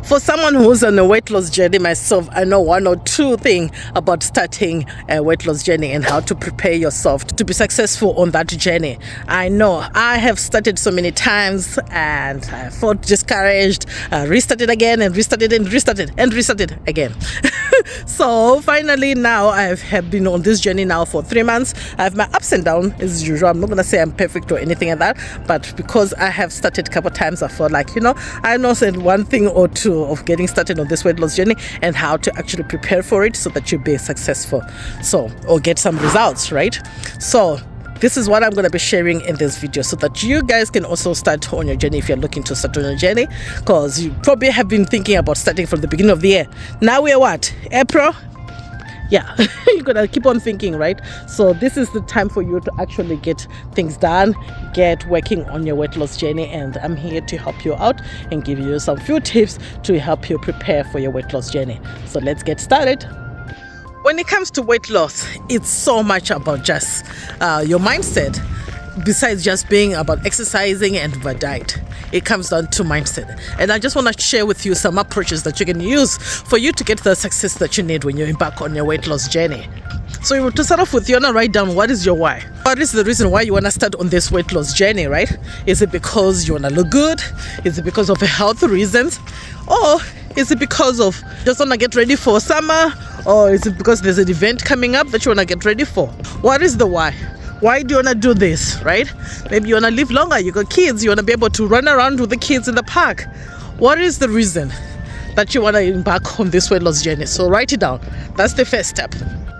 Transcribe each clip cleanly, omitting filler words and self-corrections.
For someone who's on a weight loss journey myself, I know one or two things about starting a weight loss journey and how to prepare yourself to be successful on that journey. I know I have started so many times and I felt discouraged, restarted again and restarted and restarted and restarted again. So finally now I have been on this journey now for 3 months. I have my ups and downs as usual. I'm not gonna say I'm perfect or anything like that, but because I have started a couple of times, I felt like, I know said one thing or two of getting started on this weight loss journey and how to actually prepare for it so that you be successful, or get some results, right? So this is what I'm going to be sharing in this video so that you guys can also start on your journey if you're looking to start on your journey, because you probably have been thinking about starting from the beginning of the year. Now we're what? April? Yeah, you're gonna keep on thinking, right? So this is the time for you to actually get things done, get working on your weight loss journey, and I'm here to help you out and give you some few tips to help you prepare for your weight loss journey. So let's get started. When it comes to weight loss, it's so much about just your mindset. Besides just being about exercising and about diet, it comes down to mindset. And I just want to share with you some approaches that you can use for you to get the success that you need when you embark on your weight loss journey. So to start off with, you want to write down what is your why. What is the reason why you want to start on this weight loss journey, right? Is it because you want to look good? Is it because of health reasons? Or is it because of just want to get ready for summer? Or is it because there's an event coming up that you want to get ready for? What is the why? Why do you want to do this, right? Maybe you want to live longer, you got kids, you want to be able to run around with the kids in the park. What is the reason that you want to embark on this weight loss journey? So write it down. That's the first step.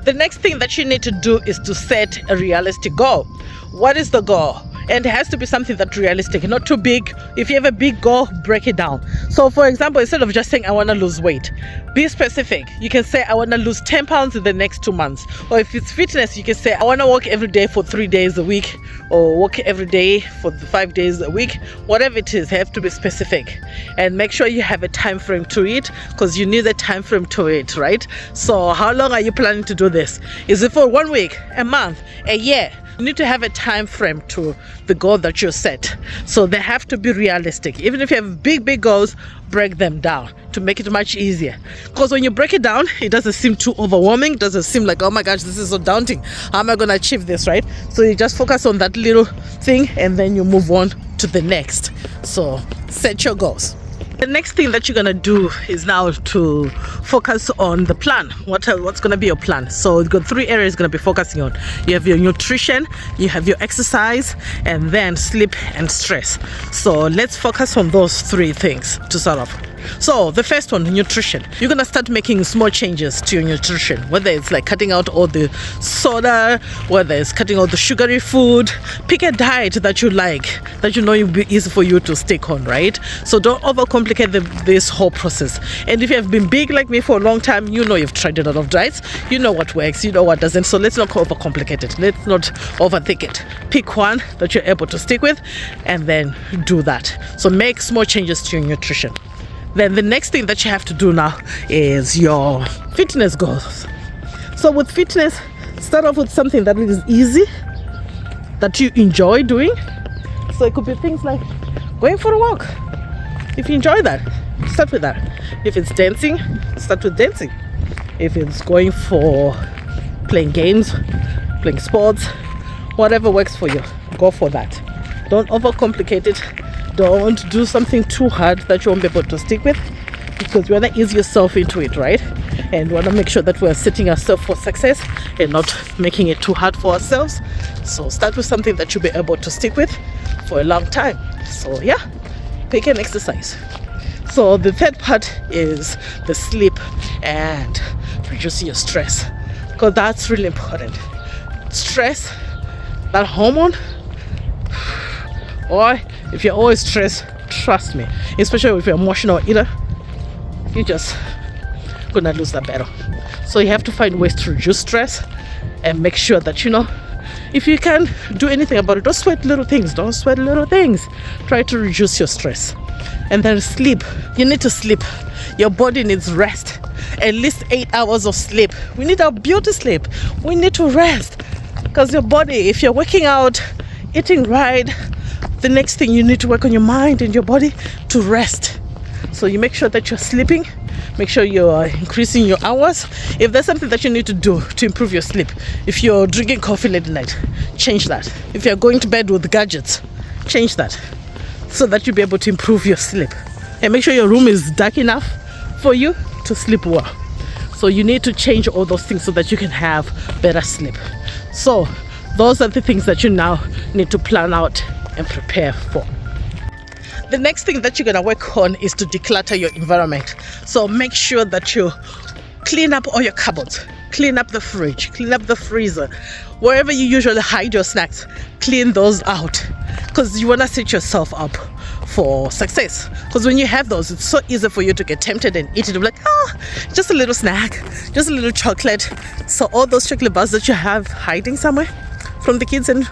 The next thing that you need to do is to set a realistic goal. What is the goal? And it has to be something that's realistic, not too big. If you have a big goal, break it down. So for example, instead of just saying I want to lose weight, be specific. You can say I want to lose 10 pounds in the next 2 months. Or if it's fitness, you can say I want to walk every day for 3 days a week, or walk every day for 5 days a week. Whatever it is, you have to be specific. And make sure you have a time frame to it, because you need a time frame to it, right? So how long are you planning to do this? Is it for 1 week, a month, a year? You need to have a time frame to the goal that you set. So they have to be realistic. Even if you have big goals, break them down to make it much easier. Because when you break it down, it doesn't seem too overwhelming. It doesn't seem like, oh my gosh, this is so daunting. How am I going to achieve this, right? So you just focus on that little thing and then you move on to the next. So set your goals. The next thing that you're going to do is now to focus on the plan. What's going to be your plan? So you've got 3 areas you're going to be focusing on. You have your nutrition, you have your exercise, and then sleep and stress. So let's focus on those 3 things to start off. So the first one, nutrition. You're going to start making small changes to your nutrition, whether it's like cutting out all the soda, whether it's cutting out the sugary food. Pick a diet that you like, that you know will be easy for you to stick on, right? So don't overcomplicate this whole process. And if you have been big like me for a long time, you know you've tried a lot of diets, you know what works, you know what doesn't. So let's not overcomplicate it. Let's not overthink it. Pick one that you're able to stick with and then do that. So make small changes to your nutrition. Then the next thing that you have to do now is your fitness goals. So with fitness, start off with something that is easy, that you enjoy doing. So it could be things like going for a walk. If you enjoy that, start with that. If it's dancing, start with dancing. If it's going for playing games, playing sports, whatever works for you, go for that. Don't overcomplicate it. Don't do something too hard that you won't be able to stick with, because you want to ease yourself into it, right? And we want to make sure that we're setting ourselves for success and not making it too hard for ourselves. So start with something that you'll be able to stick with for a long time. So yeah, pick an exercise. So the third part is the sleep and reducing your stress, because that's really important. Stress, that hormone, or if you're always stressed, trust me, especially if you're emotional eater, you're just gonna lose that battle. So you have to find ways to reduce stress and make sure that, if you can do anything about it, don't sweat little things. Try to reduce your stress. And then sleep. You need to sleep. Your body needs rest. At least 8 hours of sleep. We need our beauty sleep. We need to rest. Because your body, if you're working out, eating right, the next thing you need to work on your mind and your body to rest. So you make sure that you're sleeping, make sure you're increasing your hours. If there's something that you need to do to improve your sleep, if you're drinking coffee late at night, change that. If you're going to bed with gadgets, change that, so that you'll be able to improve your sleep. And make sure your room is dark enough for you to sleep well. So you need to change all those things so that you can have better sleep. So those are the things that you now need to plan out and prepare for. The next thing that you're going to work on is to declutter your environment. So make sure that you clean up all your cupboards, clean up the fridge, clean up the freezer, wherever you usually hide your snacks, clean those out, because you want to set yourself up for success. Because when you have those, it's so easy for you to get tempted and eat it. You're like, oh, just a little snack, just a little chocolate. So all those chocolate bars that you have hiding somewhere from the kids and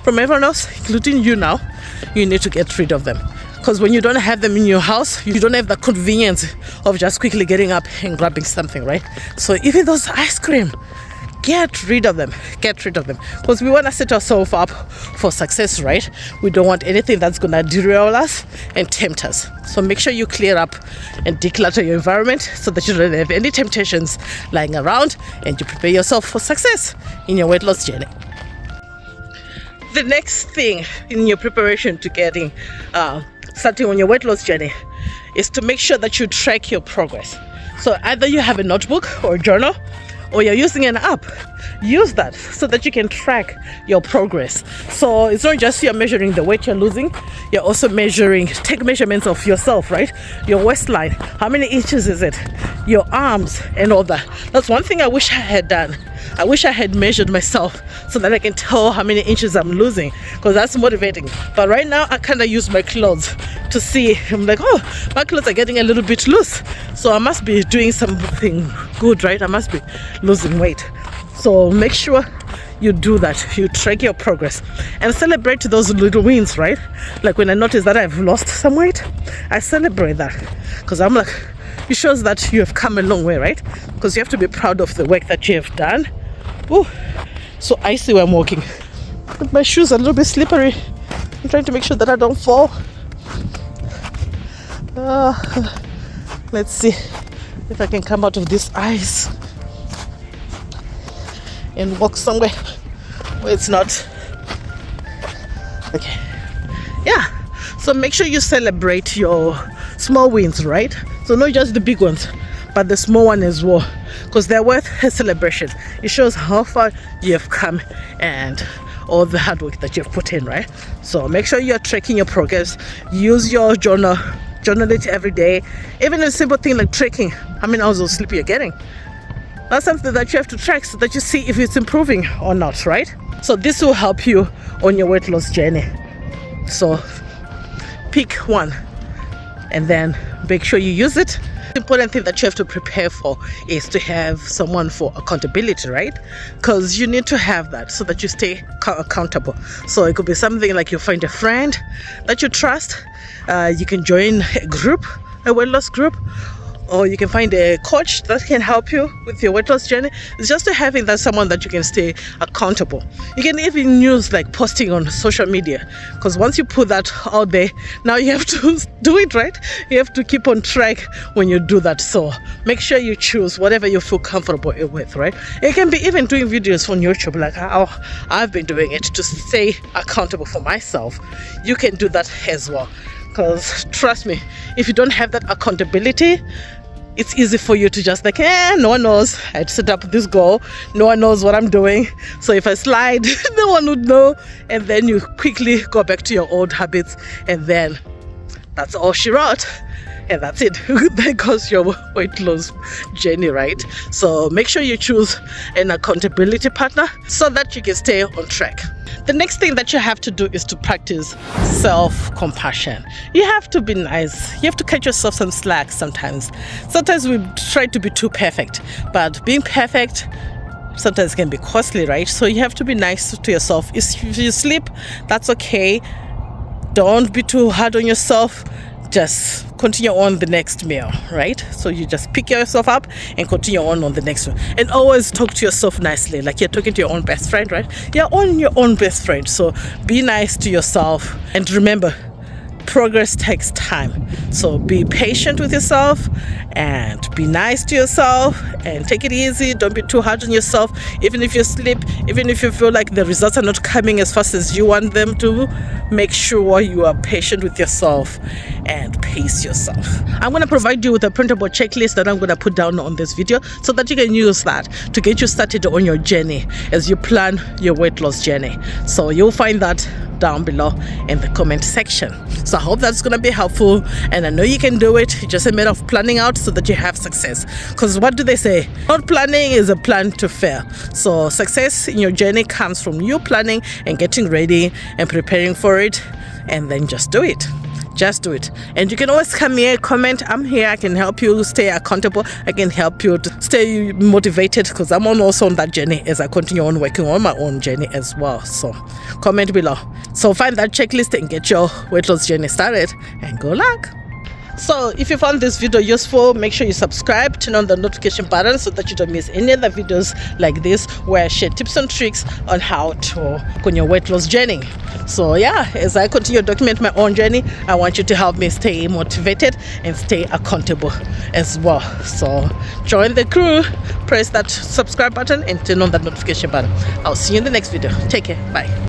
from everyone else, including you now, you need to get rid of them. Because when you don't have them in your house, you don't have the convenience of just quickly getting up and grabbing something, right? So even those ice cream, get rid of them. Get rid of them. Because we want to set ourselves up for success, right? We don't want anything that's going to derail us and tempt us. So make sure you clear up and declutter your environment so that you don't have any temptations lying around, and you prepare yourself for success in your weight loss journey. The next thing in your preparation to getting starting on your weight loss journey is to make sure that you track your progress. So either you have a notebook or a journal, or you're using an app. Use that so that you can track your progress. So it's not just you're measuring the weight you're losing, you're also take measurements of yourself, right? Your waistline, how many inches is it? Your arms and all that. That's one thing I wish I had done. I wish I had measured myself so that I can tell how many inches I'm losing, because that's motivating. But right now I kind of use my clothes to see. I'm like, oh, my clothes are getting a little bit loose, so I must be doing something good, right? I must be losing weight. So make sure you do that. You track your progress and celebrate those little wins, right? Like when I notice that I've lost some weight, I celebrate that, because I'm like, it shows that you have come a long way, right? Because you have to be proud of the work that you have done. Oh, so icy when I'm walking. But my shoes are a little bit slippery. I'm trying to make sure that I don't fall. Let's see if I can come out of this ice and walk somewhere where it's not. Okay. Yeah. So make sure you celebrate your small wins, right? So not just the big ones, but the small one as well, because they're worth a celebration. It shows how far you have come and all the hard work that you've put in, right? So make sure you're tracking your progress. Use your journal it every day. Even a simple thing like tracking how many hours of sleep you're getting. That's something that you have to track so that you see if it's improving or not, right? So this will help you on your weight loss journey. So pick one and then make sure you use it. The important thing that you have to prepare for is to have someone for accountability, right? Because you need to have that so that you stay accountable. So it could be something like you find a friend that you trust. You can join a group, a weight loss group, or you can find a coach that can help you with your weight loss journey. It's just having that someone that you can stay accountable. You can even use like posting on social media, because once you put that out there, now you have to do it, right? You have to keep on track when you do that. So make sure you choose whatever you feel comfortable with, right? It can be even doing videos on YouTube, like how I've been doing it, to stay accountable for myself. You can do that as well. Because trust me, if you don't have that accountability, it's easy for you to just like, no one knows. I'd set up this goal. No one knows what I'm doing. So if I slide, no one would know. And then you quickly go back to your old habits. And then that's all she wrote. And that's it. There goes your weight loss journey, right? So make sure you choose an accountability partner so that you can stay on track. The next thing that you have to do is to practice self-compassion. You have to be nice. You have to cut yourself some slack sometimes. Sometimes we try to be too perfect, but being perfect sometimes can be costly, right? So you have to be nice to yourself. If you sleep, that's okay. Don't be too hard on yourself. Just continue on the next meal, right? So you just pick yourself up and continue on the next one. And always talk to yourself nicely, like you're talking to your own best friend, right? You're on your own best friend. So be nice to yourself. And remember, progress takes time. So be patient with yourself and be nice to yourself and take it easy. Don't be too hard on yourself. Even if you slip, even if you feel like the results are not coming as fast as you want them to, make sure you are patient with yourself and pace yourself. I'm going to provide you with a printable checklist that I'm going to put down on this video so that you can use that to get you started on your journey as you plan your weight loss journey. So you'll find that down below in the comment section. So I hope that's going to be helpful, and I know you can do it. It's just a matter of planning out so that you have success, because what do they say? Not planning is a plan to fail. So success in your journey comes from you planning and getting ready and preparing for it, and then just do it. Just do it. And you can always come here, comment. I'm here. I can help you stay accountable. I can help you to stay motivated, because I'm also on that journey as I continue on working on my own journey as well. So comment below. So find that checklist and get your weight loss journey started, and good luck. So if you found this video useful, make sure you subscribe, turn on the notification button so that you don't miss any other videos like this where I share tips and tricks on how to go on your weight loss journey. So yeah, as I continue to document my own journey, I want you to help me stay motivated and stay accountable as well. So join the crew, press that subscribe button and turn on that notification button. I'll see you in the next video. Take care. Bye.